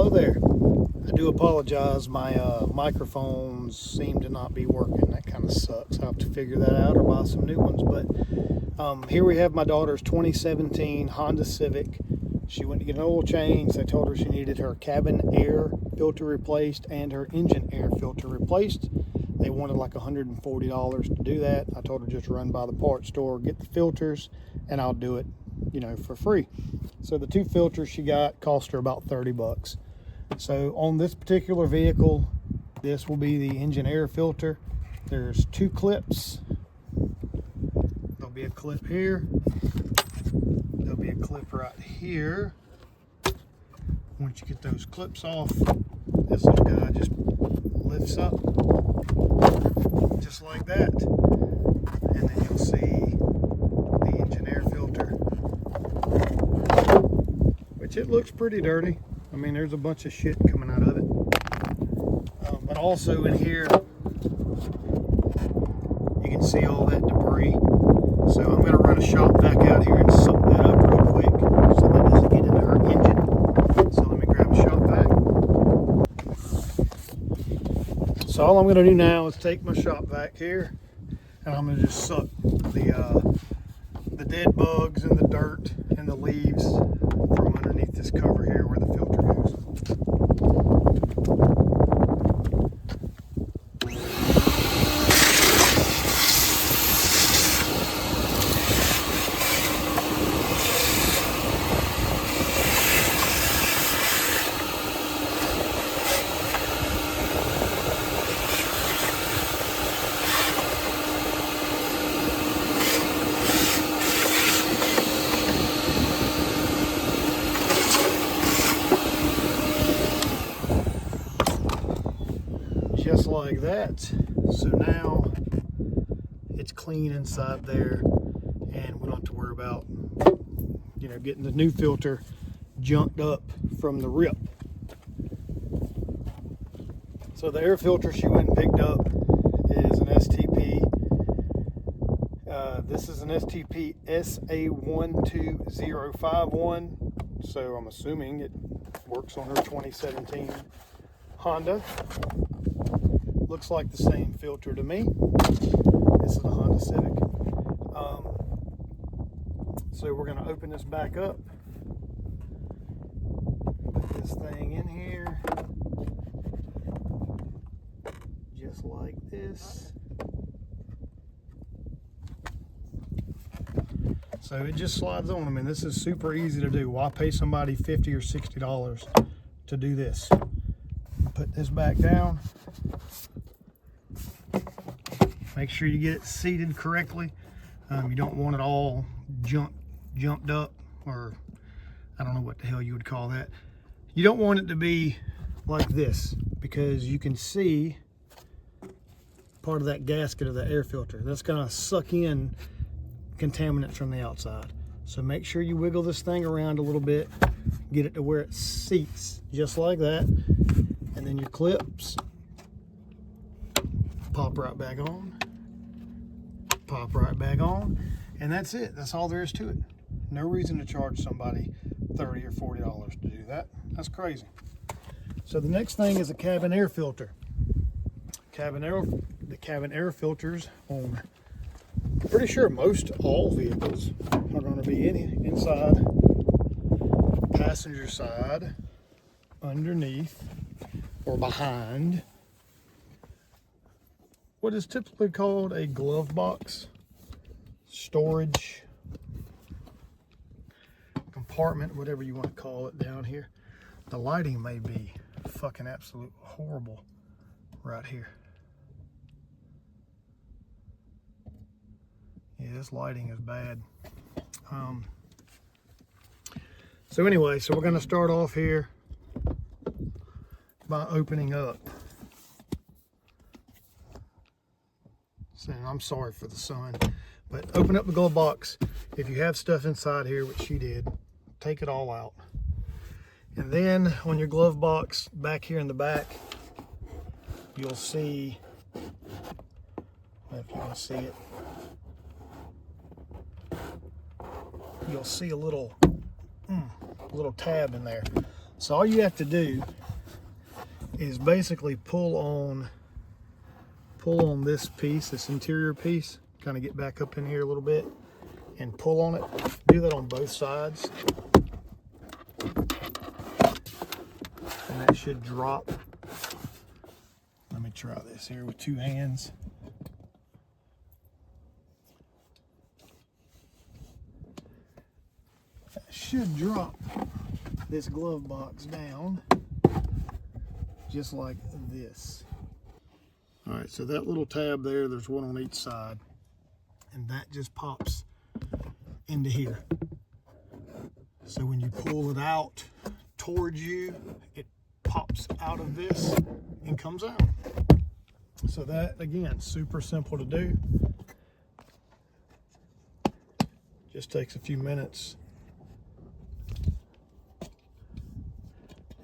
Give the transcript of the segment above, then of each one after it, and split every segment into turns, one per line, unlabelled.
Hello there. I do apologize. My microphones seem to not be working. That kind of sucks. I'll have to figure that out or buy some new ones. But here we have my daughter's 2017 Honda Civic. She went to get an oil change. They told her she needed her cabin air filter replaced and her engine air filter replaced. They wanted like $140 to do that. I told her just run by the parts store, get the filters, and I'll do it, you know, for free. So the two filters she got cost her about 30 bucks. So on this particular vehicle, this will be the engine air filter. There's two clips. There'll be a clip here. There'll be a clip right here. Once you get those clips off, this little guy just lifts up just like that. And then you'll see the engine air filter, which it looks pretty dirty. I mean, there's a bunch of shit coming out of it. But also in here, you can see all that debris. So I'm going to run a shop vac out here and suck that up real quick so that doesn't get into her engine. So let me grab a shop vac. So all I'm going to do now is take my shop vac here and I'm going to just suck the dead bugs and the dirt and the leaves from underneath this cover here where the filter goes. Just like that. So now it's clean inside there and we don't have to worry about, you know, getting the new filter junked up from the rip. So the air filter she went and picked up is an STP. This is an STP SA12051. So I'm assuming it works on her 2017 Honda. Looks like the same filter to me. This is the Honda Civic. So we're going to open this back up. Put this thing in here. Just like this. So it just slides on. I mean, this is super easy to do. Why pay somebody $50 or $60 to do this? Put this back down. Make sure you get it seated correctly. You don't want it all jumped up, or I don't know what the hell you would call that. You don't want it to be like this because you can see part of that gasket of the air filter. That's gonna suck in contaminants from the outside. So make sure you wiggle this thing around a little bit, get it to where it seats just like that. And then your clips pop right back on, pop right back on, and that's it. That's all there is to it. No reason to charge somebody $30 or $40 to do that. That's crazy. So the next thing is a cabin air filter. The cabin air filters on, I'm pretty sure most all vehicles are going to be inside, passenger side, underneath, or behind what is typically called a glove box, storage compartment, whatever you want to call it down here. The lighting may be fucking absolute horrible right here. Yeah, this lighting is bad. So anyway, so we're going to start off here by opening up. So I'm sorry for the sun, but open up the glove box. If you have stuff inside here, which she did, take it all out. And then on your glove box back here in the back, you'll see, if you can see it, you'll see a little tab in there. So all you have to do is basically pull on this piece, this interior piece, kind of get back up in here a little bit and pull on it. Do that on both sides. And that should drop. Let me try this here with 2 hands. That should drop this glove box down just like this. All right, so that little tab there, there's one on each side, and that just pops into here. So when you pull it out towards you, it pops out of this and comes out. So that, again, super simple to do. Just takes a few minutes.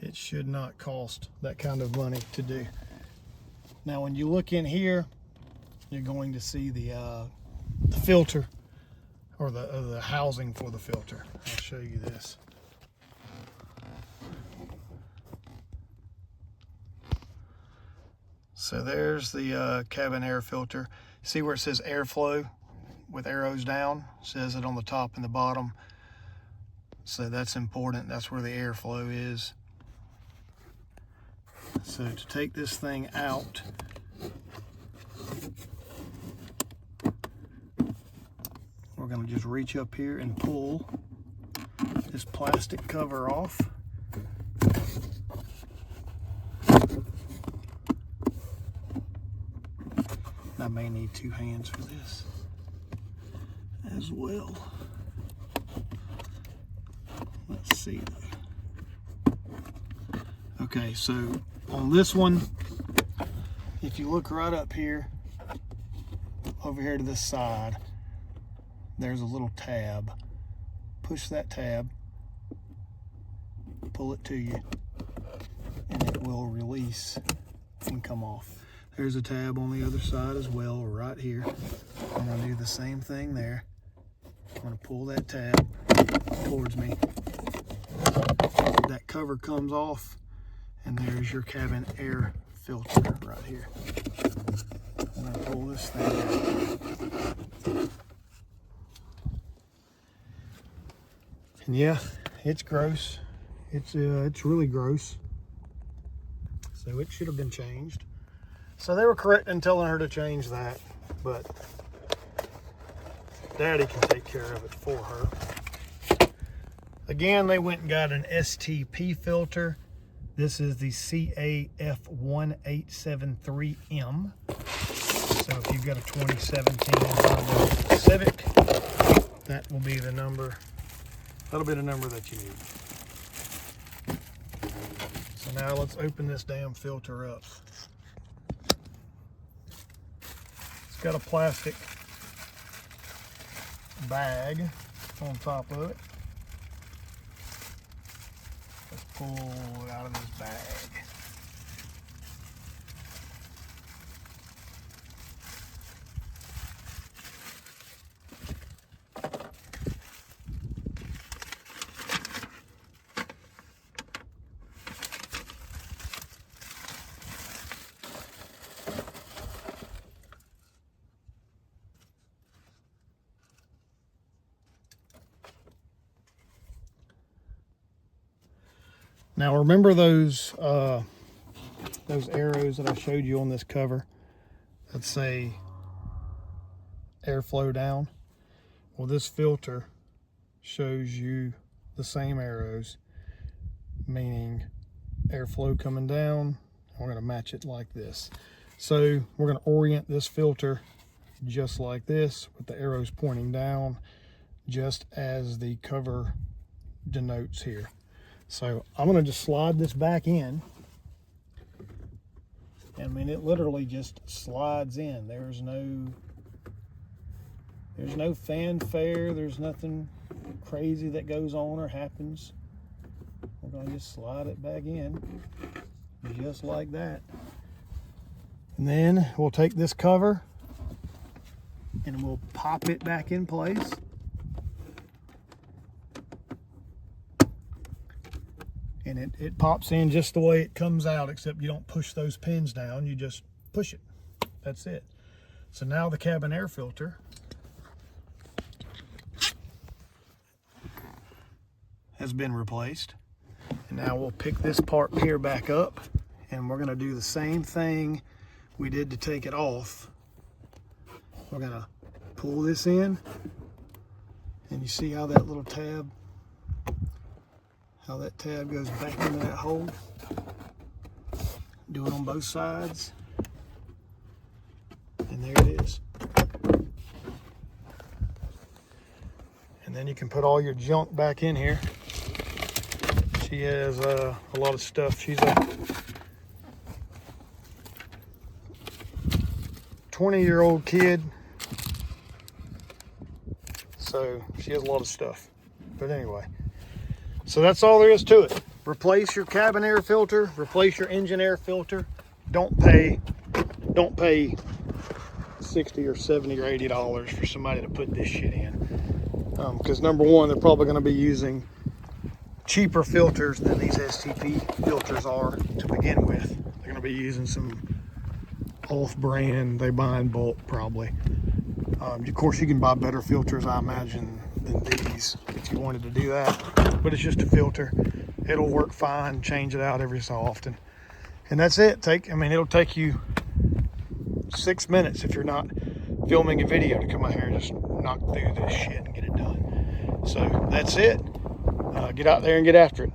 It should not cost that kind of money to do. Now when you look in here, you're going to see the filter, or the housing for the filter. I'll show you this. So there's the cabin air filter. See where it says airflow with arrows down? It says it on the top and the bottom. So that's important. That's where the airflow is. So to take this thing out, we're going to just reach up here and pull this plastic cover off. I may need 2 hands for this as well. Let's see. Okay, so on this one, if you look right up here, over here to this side, there's a little tab. Push that tab, pull it to you, and it will release and come off. There's a tab on the other side as well, right here. I'm gonna do the same thing there. I'm gonna pull that tab towards me. That cover comes off, and there's your cabin air filter right here. I'm gonna pull this thing out. And yeah, it's gross. It's really gross. So it should have been changed. So they were correct in telling her to change that, but Daddy can take care of it for her. Again, they went and got an STP filter. This is the CAF1873M. So if you've got a 2017 Honda Civic, that will be the number. That'll be the number that you need. So now let's open this damn filter up. It's got a plastic bag on top of it. Let's pull it out of this bag. Now remember those arrows that I showed you on this cover that say airflow down? Well, this filter shows you the same arrows, meaning airflow coming down. We're going to match it like this. So we're going to orient this filter just like this with the arrows pointing down, just as the cover denotes here. So I'm going to just slide this back in. I mean, it literally just slides in. There's no fanfare. There's nothing crazy that goes on or happens. We're going to just slide it back in just like that. And then we'll take this cover and we'll pop it back in place. and it pops in just the way it comes out, except you don't push those pins down, you just push it. That's it. So now the cabin air filter has been replaced. And now we'll pick this part here back up, and we're gonna do the same thing we did to take it off. We're gonna pull this in, and you see how that little tab, how that tab goes back into that hole. Do it on both sides, and there it is. And then you can put all your junk back in here. She has a lot of stuff. She's a 20-year-old kid, so she has a lot of stuff. But anyway, so that's all there is to it. Replace your cabin air filter, replace your engine air filter. Don't pay $60 or $70 or $80 for somebody to put this shit in. Because number one, they're probably going to be using cheaper filters than these STP filters are to begin with. They're going to be using some off-brand, they buy in bulk probably. Of course, you can buy better filters, I imagine, than these if you wanted to do that. But it's just a filter. It'll work fine. Change it out every so often, and that's it. It'll take you 6 minutes if you're not filming a video to come out here and just knock through this shit and get it done. So that's it. Get out there and get after it.